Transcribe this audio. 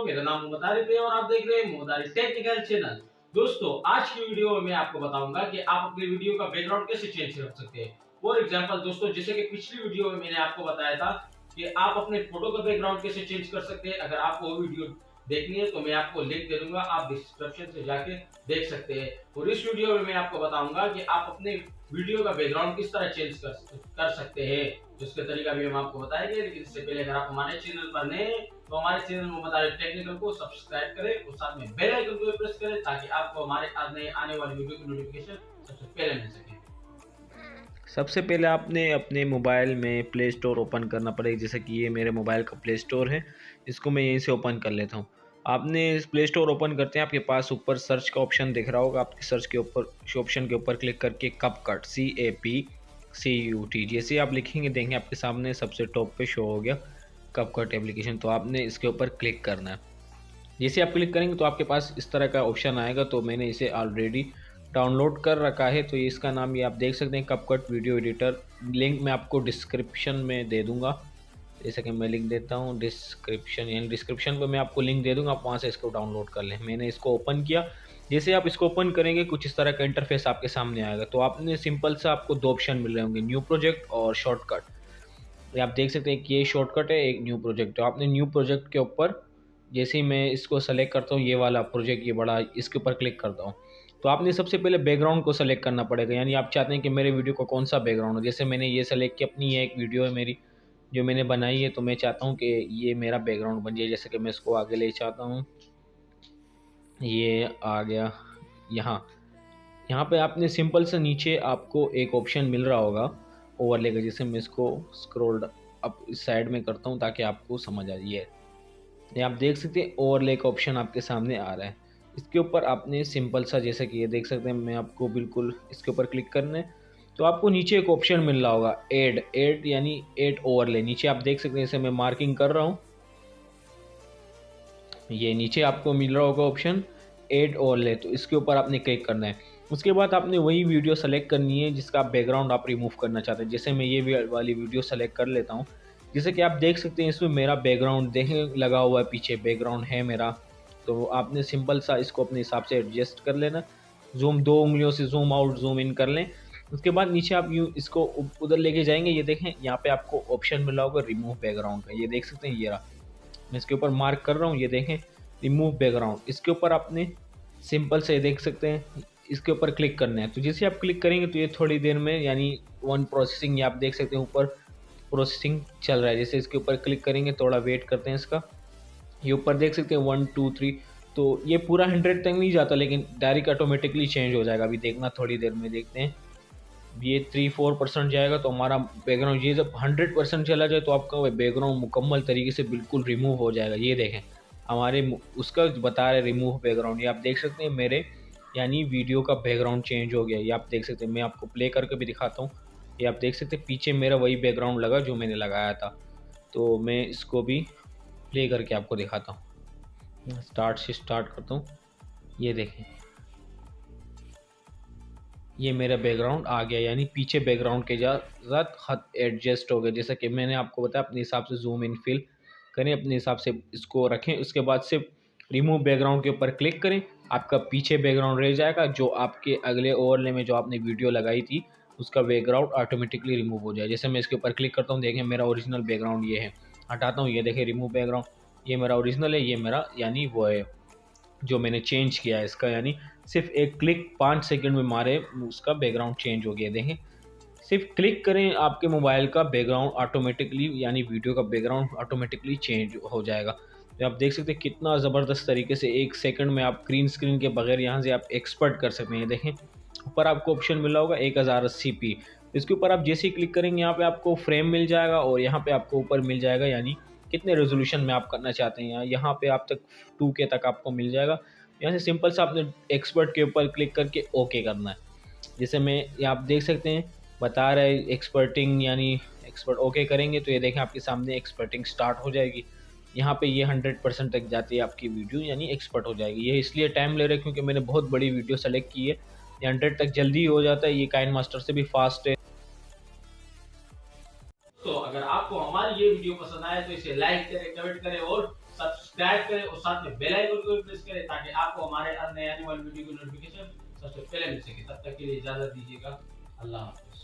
दोस्तों, मेरा नाम मोहम्मद आरिफ है और आप देख रहे हैं मोहम्मद आरिफ टेक्निकल चैनल। दोस्तों, आज की वीडियो में मैं आपको बताऊंगा कि आप अपनी वीडियो का बैकग्राउंड कैसे चेंज कर सकते हैं। फॉर एग्जांपल दोस्तों, जैसे कि पिछली वीडियो में मैंने आपको बताया था कि आप अपने फोटो का बैकग्राउंड कैसे चेंज कर सकते हैं। अगर आपको वो वीडियो देखनी है तो मैं आपको लिंक दे दूंगा, आप डिस्क्रिप्शन से जाके देख सकते हैं। और इस वीडियो में मैं आपको बताऊंगा कि आप अपने वीडियो का बैकग्राउंड किस तरह चेंज कर सकते हैं। जिसका तरीका भी हम आपको बताएंगे, लेकिन इससे पहले अगर आप हमारे चैनल पर नए हैं तो हमारे चैनल मोहम्मद आरिफ टेक्निकल को सब्सक्राइब करें और साथ में बेल आइकन को प्रेस करें ताकि आपको हमारे आने वाली वीडियो की नोटिफिकेशन सबसे पहले मिल सके। सबसे पहले आपने अपने मोबाइल में प्ले स्टोर ओपन करना पड़ेगा। जैसे कि ये मेरे मोबाइल का प्ले स्टोर है, इसको मैं यहीं से ओपन कर लेता हूँ। आपने प्ले स्टोर ओपन करते हैं, आपके पास ऊपर सर्च का ऑप्शन दिख रहा होगा। आपके सर्च के ऊपर ऑप्शन के ऊपर क्लिक करके CapCut CAPCUT जैसे आप लिखेंगे देखेंगे आपके सामने सबसे टॉप पे शो हो गया CapCut एप्लीकेशन। तो आपने इसके ऊपर क्लिक करना है। जैसे आप क्लिक करेंगे तो आपके पास इस तरह का ऑप्शन आएगा। तो मैंने इसे ऑलरेडी डाउनलोड कर रखा है, तो इसका नाम ये आप देख सकते हैं CapCut वीडियो एडिटर। लिंक मैं आपको डिस्क्रिप्शन में दे दूंगा। जैसे कि मैं लिंक देता हूँ डिस्क्रिप्शन, यानी डिस्क्रिप्शन पर मैं आपको लिंक दे दूंगा, आप वहाँ से इसको डाउनलोड कर लें। मैंने इसको ओपन किया। जैसे आप इसको ओपन करेंगे कुछ इस तरह का इंटरफेस आपके सामने आएगा। तो आपने सिंपल सा आपको दो ऑप्शन मिल रहे होंगे, न्यू प्रोजेक्ट और शॉर्टकट। आप देख सकते हैं कि ये शॉर्टकट है, एक न्यू प्रोजेक्ट। तो आपने न्यू प्रोजेक्ट के ऊपर जैसे ही मैं इसको सेलेक्ट करता हूँ, ये वाला प्रोजेक्ट ये बड़ा, इसके ऊपर क्लिक करता हूँ। तो आपने सबसे पहले बैकग्राउंड को सेलेक्ट करना पड़ेगा, यानी आप चाहते हैं कि मेरे वीडियो का कौन सा बैकग्राउंड हो। जैसे मैंने ये सेलेक्ट किया, अपनी ये एक वीडियो है मेरी जो मैंने बनाई है, तो मैं चाहता हूँ कि ये मेरा बैकग्राउंड बन जाए। जैसे कि मैं इसको आगे ले चाहता हूँ, ये आ गया यहाँ पे आपने सिंपल से नीचे आपको एक ऑप्शन मिल रहा होगा ओवरले का। जैसे मैं इसको स्क्रॉल अप इस साइड में करता हूँ ताकि आपको समझ आ जाए। ये आप देख सकते हैं ओवरले का ऑप्शन आपके सामने आ रहा है। इसके ऊपर आपने सिंपल सा, जैसे कि ये देख सकते हैं, मैं आपको बिल्कुल इसके ऊपर क्लिक करना है। तो आपको नीचे एक ऑप्शन मिल रहा होगा ऐड यानी ऐड ओवरले। नीचे आप देख सकते हैं, जैसे मैं मार्किंग कर रहा हूँ, ये नीचे आपको मिल रहा होगा ऑप्शन ऐड ओवरले। तो इसके ऊपर आपने क्लिक करना है। उसके बाद आपने वही वीडियो सेलेक्ट करनी है जिसका आप बैकग्राउंड आप रिमूव करना चाहते हैं। जैसे मैं ये वाली वीडियो सेलेक्ट कर लेता हूँ। जैसे कि आप देख सकते हैं इसमें मेरा बैकग्राउंड देखें लगा हुआ है, पीछे बैकग्राउंड है मेरा। तो आपने सिंपल सा इसको अपने हिसाब से एडजस्ट कर लेना। जूम 2 उंगलियों से जूम आउट जूम इन कर लें। उसके बाद नीचे आप यूँ इसको उधर लेके जाएंगे, ये देखें यहाँ पे आपको ऑप्शन मिला होगा रिमूव बैकग्राउंड का। ये देख सकते हैं, ये रहा, मैं इसके ऊपर मार्क कर रहा हूँ, ये देखें रिमूव बैकग्राउंड। इसके ऊपर आपने सिंपल से देख सकते हैं इसके ऊपर क्लिक करना है। तो जैसे आप क्लिक करेंगे तो ये थोड़ी देर में, यानी वन प्रोसेसिंग, ये आप देख सकते हैं ऊपर प्रोसेसिंग चल रहा है। जैसे इसके ऊपर क्लिक करेंगे, थोड़ा वेट करते हैं इसका। ये ऊपर देख सकते हैं 1 2 3, तो ये पूरा 100 तक नहीं जाता, लेकिन डायरेक्ट ऑटोमेटिकली चेंज हो जाएगा। अभी देखना, थोड़ी देर में देखते हैं। ये 3-4% जाएगा तो हमारा बैकग्राउंड, ये जब 100% चला जाए तो आपका बैकग्राउंड मुकम्मल तरीके से बिल्कुल रिमूव हो जाएगा। ये देखें हमारे उसका बता रहे रिमूव बैकग्राउंड। ये आप देख सकते हैं मेरे, यानी वीडियो का बैकग्राउंड चेंज हो गया। ये आप देख सकते हैं, मैं आपको प्ले करके भी दिखाता हूँ। ये आप देख सकते हैं पीछे मेरा वही बैकग्राउंड लगा जो मैंने लगाया था। तो मैं इसको भी प्ले करके आपको दिखाता हूँ। स्टार्ट से स्टार्ट करता हूँ, ये देखें ये मेरा बैकग्राउंड आ गया, यानी पीछे बैकग्राउंड के साथ खत एडजस्ट हो गया। जैसा कि मैंने आपको बताया, अपने हिसाब से जूम इन फिल करें, अपने हिसाब से इसको रखें। उसके बाद सिर्फ रिमूव बैकग्राउंड के ऊपर क्लिक करें, आपका पीछे बैकग्राउंड रह जाएगा। जो आपके अगले ओवरले में जो आपने वीडियो लगाई थी उसका बैकग्राउंड ऑटोमेटिकली रिमूव हो जाए। जैसे मैं इसके ऊपर क्लिक करता हूँ, देखें मेरा ओरिजिनल बैकग्राउंड ये है। हटाता हूँ, ये देखें रिमूव बैकग्राउंड, ये मेरा ओरिजिनल है, ये मेरा यानी वो है जो मैंने चेंज किया है इसका। यानी सिर्फ एक क्लिक 5 सेकंड में मारे उसका बैकग्राउंड चेंज हो गया। देखें सिर्फ क्लिक करें, आपके मोबाइल का बैकग्राउंड ऑटोमेटिकली, यानी वीडियो का बैकग्राउंड ऑटोमेटिकली चेंज हो जाएगा। तो आप देख सकते हैं कितना ज़बरदस्त तरीके से 1 सेकंड में आप ग्रीन स्क्रीन के बगैर यहाँ से आप एक्सपर्ट कर सकते हैं। देखें ऊपर आपको ऑप्शन मिला होगा 1080p, इसके ऊपर आप जैसे ही क्लिक करेंगे यहाँ पे आपको फ्रेम मिल जाएगा और यहाँ पे आपको ऊपर मिल जाएगा यानी कितने रेजोल्यूशन में आप करना चाहते हैं। यहाँ पे आप तक 2K तक आपको मिल जाएगा। यहाँ से सिंपल सा आपने एक्सपर्ट के ऊपर क्लिक करके ओके करना है। जैसे मैं यहाँ आप देख सकते हैं बता रहा है एक्सपर्टिंग, यानी एक्सपर्ट ओके करेंगे तो ये देखें आपके सामने एक्सपर्टिंग स्टार्ट हो जाएगी। यहाँ पे ये 100% तक जाती है आपकी वीडियो, यानी एक्सपर्ट हो जाएगी। ये इसलिए टाइम ले रहा है क्योंकि मैंने बहुत बड़ी वीडियो सेलेक्ट की है। ये 100 तक जल्दी हो जाता है, ये काइनमास्टर से भी फास्ट है। तो अगर आपको हमारी ये वीडियो पसंद आए तो इसे लाइक करें, कमेंट करें और सब्सक्राइब सब्सक्राइब करें और साथ में बेल आइकन को भी प्रेस करें ताकि आपको हमारे नए आने वाली वीडियो की नोटिफिकेशन सबसे पहले मिल सके। तब तक के लिए इजाजत दीजिएगा। अल्लाह हाफिज।